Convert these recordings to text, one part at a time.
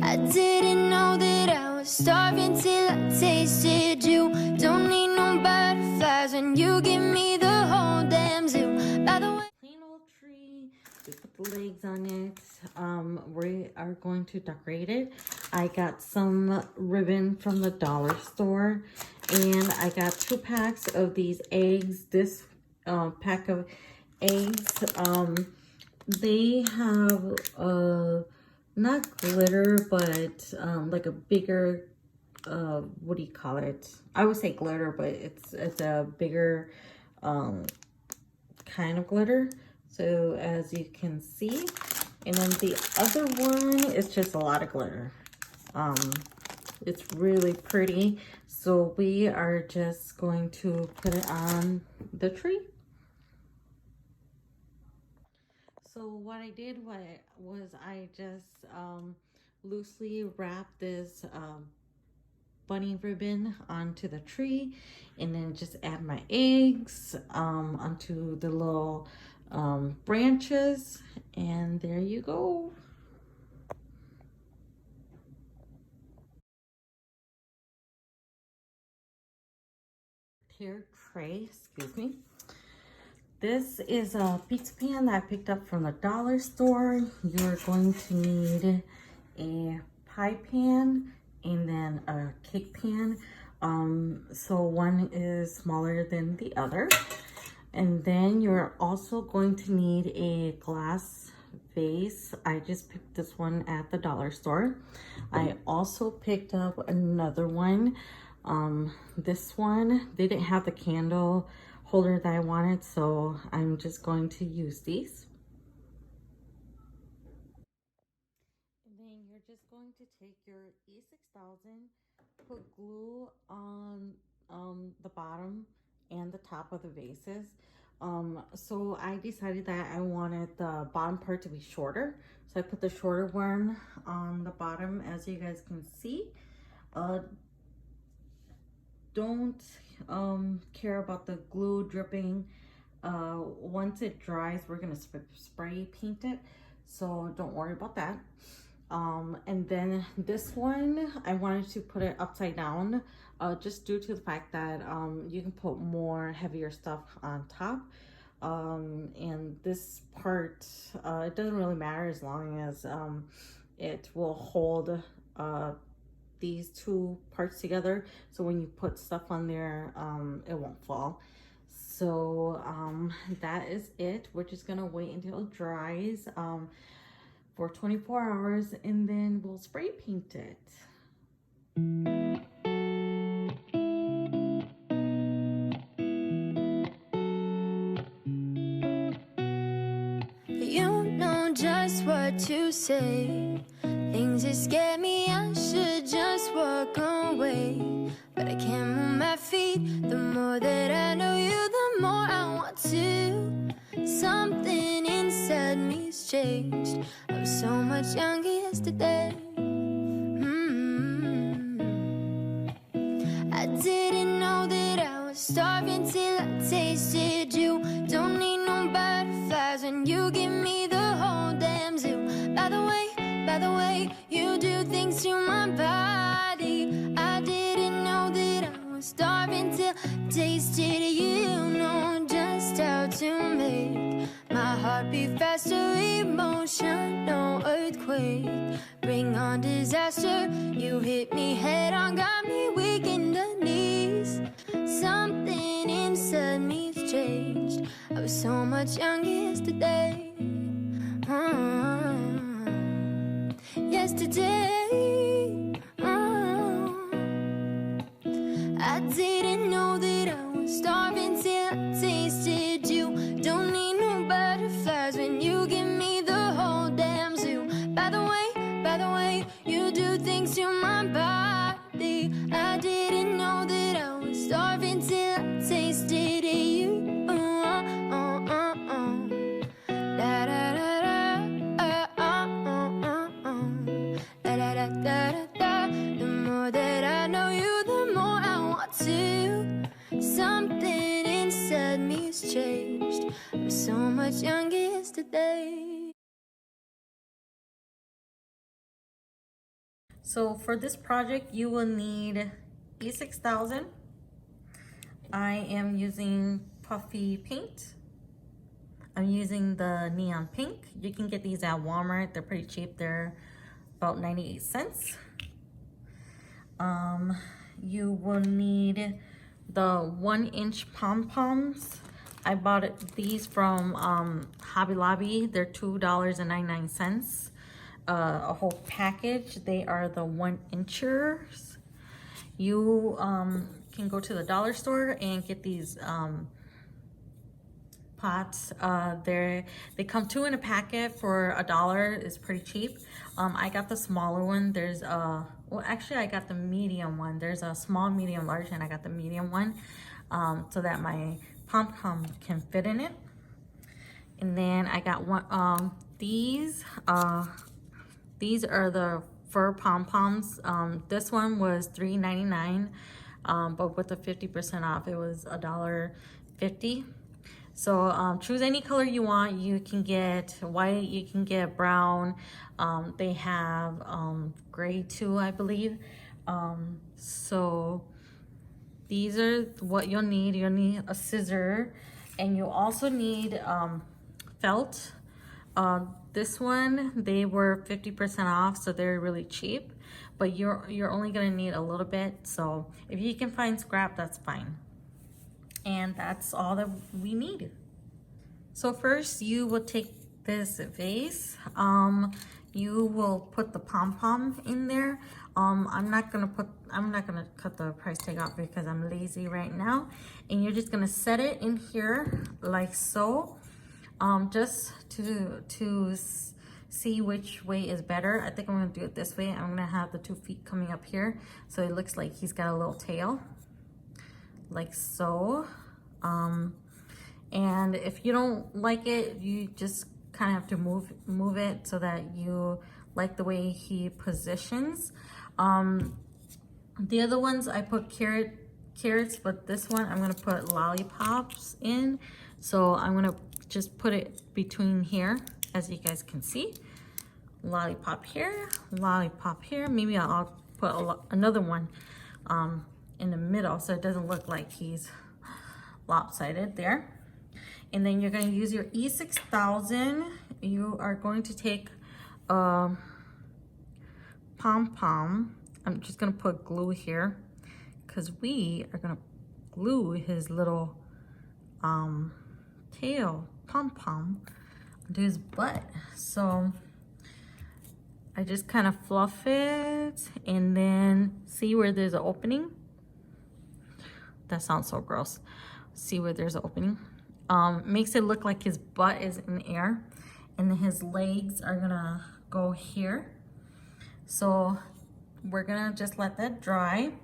I didn't know that I was starving till I tasted you. Don't need no butterflies when you give me the whole damn zoo. By the way, plain old tree. We put the legs on it. We are going to decorate it. I got some ribbon from the dollar store, and I got 2 packs of these eggs. This pack of eggs, they have not glitter, but like a bigger what do you call it? I would say glitter, but it's a bigger kind of glitter. So as you can see, and then the other one is just a lot of glitter. It's really pretty. So we are just going to put it on the tree. So what I did was I just loosely wrapped this bunny ribbon onto the tree, and then just add my eggs onto the little branches, and there you go. Here tray, excuse me. This is a pizza pan that I picked up from the dollar store. You're going to need a pie pan and then a cake pan. So one is smaller than the other. And then you're also going to need a glass vase. I just picked this one at the dollar store. I also picked up another one. This one, they didn't have the candle holder that I wanted, so I'm just going to use these. And then you're just going to take your E6000, put glue on the bottom and the top of the vases. So I decided that I wanted the bottom part to be shorter, so I put the shorter one on the bottom, as you guys can see. Don't care about the glue dripping. Once it dries, we're gonna spray paint it, so don't worry about that. And then this one, I wanted to put it upside down, just due to the fact that you can put more heavier stuff on top. And this part, it doesn't really matter as long as it will hold these 2 parts together, so when you put stuff on there, it won't fall. So that is it. We're just gonna wait until it dries for 24 hours, and then we'll spray paint it. you know just what to say. Things that scare me, I should just walk away. But I can't move my feet. The more that I know you, the more I want to. Something inside me's changed. I was so much younger yesterday. I didn't know that I was starving till I tasted you. Don't need no butterflies when you give me the whole damn zoo. By the way, you do things to my body. I didn't know that I was starving till I tasted you. Know just how to make my heart beat faster. Emotional earthquake, bring on disaster. You hit me head on, got me weak in the knees. Something inside me's changed. I was so much younger yesterday. Yesterday, I didn't know that I was starving till I tasted you. Don't need no butterflies when you give me the whole damn zoo. By the way, you do things to my body. I didn't know that I was starving till I tasted you. Da da da da, da da da da da. The more that I know you, the more I want to. Something inside me's changed. I was so much younger yesterday. So for this project, you will need E6000. I am using puffy paint. I'm using the neon pink. You can get these at Walmart. They're pretty cheap. They're about 98 cents. You will need the 1-inch pom-poms. I bought these from Hobby Lobby. They're $2.99. A whole package. They are the 1-inchers. You can go to the dollar store and get these pots. They come 2 in a packet for $1. It's pretty cheap. I got the smaller one. There's well, actually I got the medium one. There's a small, medium, large, and I got the medium one so that my pom-pom can fit in it. And then I got one these are the fur pom-poms. This one was $3.99, but with the 50% off it was $1.50. So choose any color you want. You can get white, you can get brown. They have gray too, I believe. So these are what you'll need. You'll need a scissor, and you also need felt. This one, they were 50% off, so they're really cheap, but you're only gonna need a little bit. So if you can find scrap, that's fine. And that's all that we need. So first you will take this vase. You will put the pom-pom in there. I'm not gonna cut the price tag off because I'm lazy right now. And you're just gonna set it in here like so. Just to see which way is better. I think I'm gonna do it this way. I'm gonna have the 2 feet coming up here, so it looks like he's got a little tail. Like so. And if you don't like it, you just kind of have to move it so that you like the way he positions. The other ones I put carrots, but this one I'm gonna put lollipops in. So I'm gonna just put it between here, as you guys can see. Lollipop here, lollipop here. Maybe I'll put another one in the middle so it doesn't look like he's lopsided there. And then you're going to use your E6000. You are going to take a pom-pom. I'm just going to put glue here because we are going to glue his little tail pom-pom onto his butt. So I just kind of fluff it and then see where there's an opening. That sounds so gross. See where there's an opening. Makes it look like his butt is in the air and then his legs are gonna go here. So we're gonna just let that dry.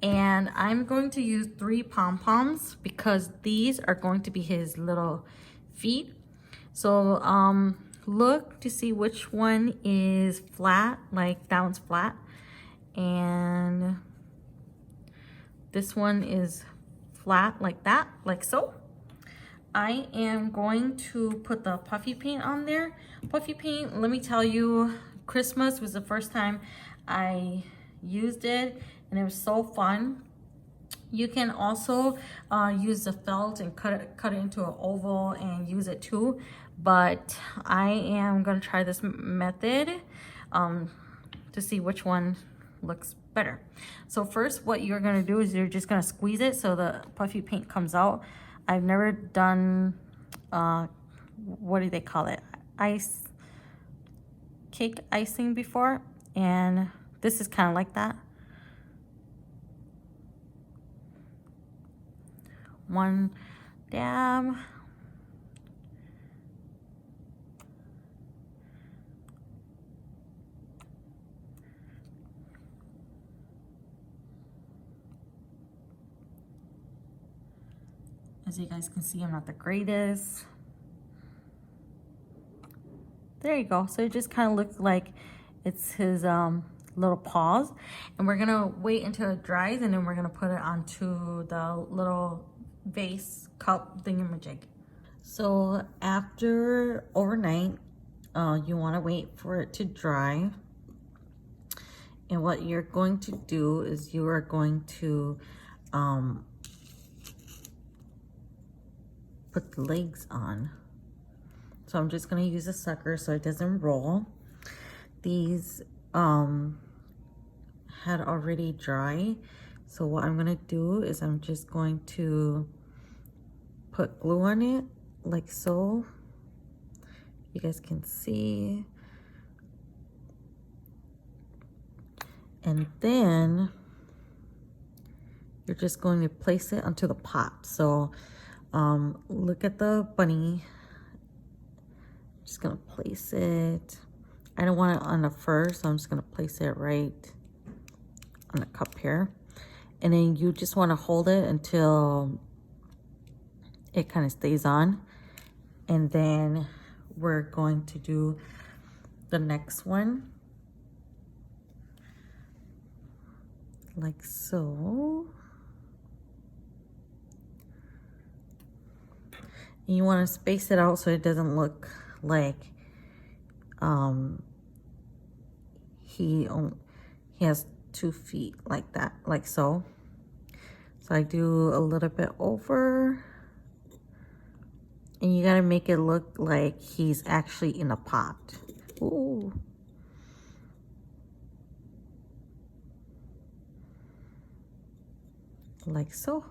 And I'm going to use 3 pom-poms because these are going to be his little feet. So look to see which one is flat, like that one's flat. And this one is flat like that, like so. I am going to put the puffy paint on there. Puffy paint, let me tell you, Christmas was the first time I used it and it was so fun. You can also use the felt and cut it into an oval and use it too. But I am gonna try this method to see which one looks better. So first what you're gonna do is you're just gonna squeeze it so the puffy paint comes out. I've never done, what do they call it? Cake icing before, and this is kind of like that. One dab. As you guys can see, I'm not the greatest. There you go. So it just kind of looks like it's his little paws. And we're gonna wait until it dries and then we're gonna put it onto the little vase cup thingamajig. So after overnight, you wanna wait for it to dry. And what you're going to do is you are going to put the legs on. So I'm just going to use a sucker so it doesn't roll. These had already dry. So what I'm going to do is I'm just going to put glue on it like so. You guys can see. And then you're just going to place it onto the pot. So look at the bunny. I'm just gonna place it. I don't want it on the fur, so I'm just gonna place it right on the cup here. And then you just want to hold it until it kind of stays on. And then we're going to do the next one. Like so. And you want to space it out so it doesn't look like he has 2 feet like that, like so. So I do a little bit over, and you gotta make it look like he's actually in a pot. Ooh. Like so.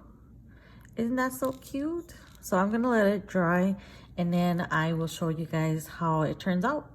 Isn't that so cute? So I'm gonna let it dry, and then I will show you guys how it turns out.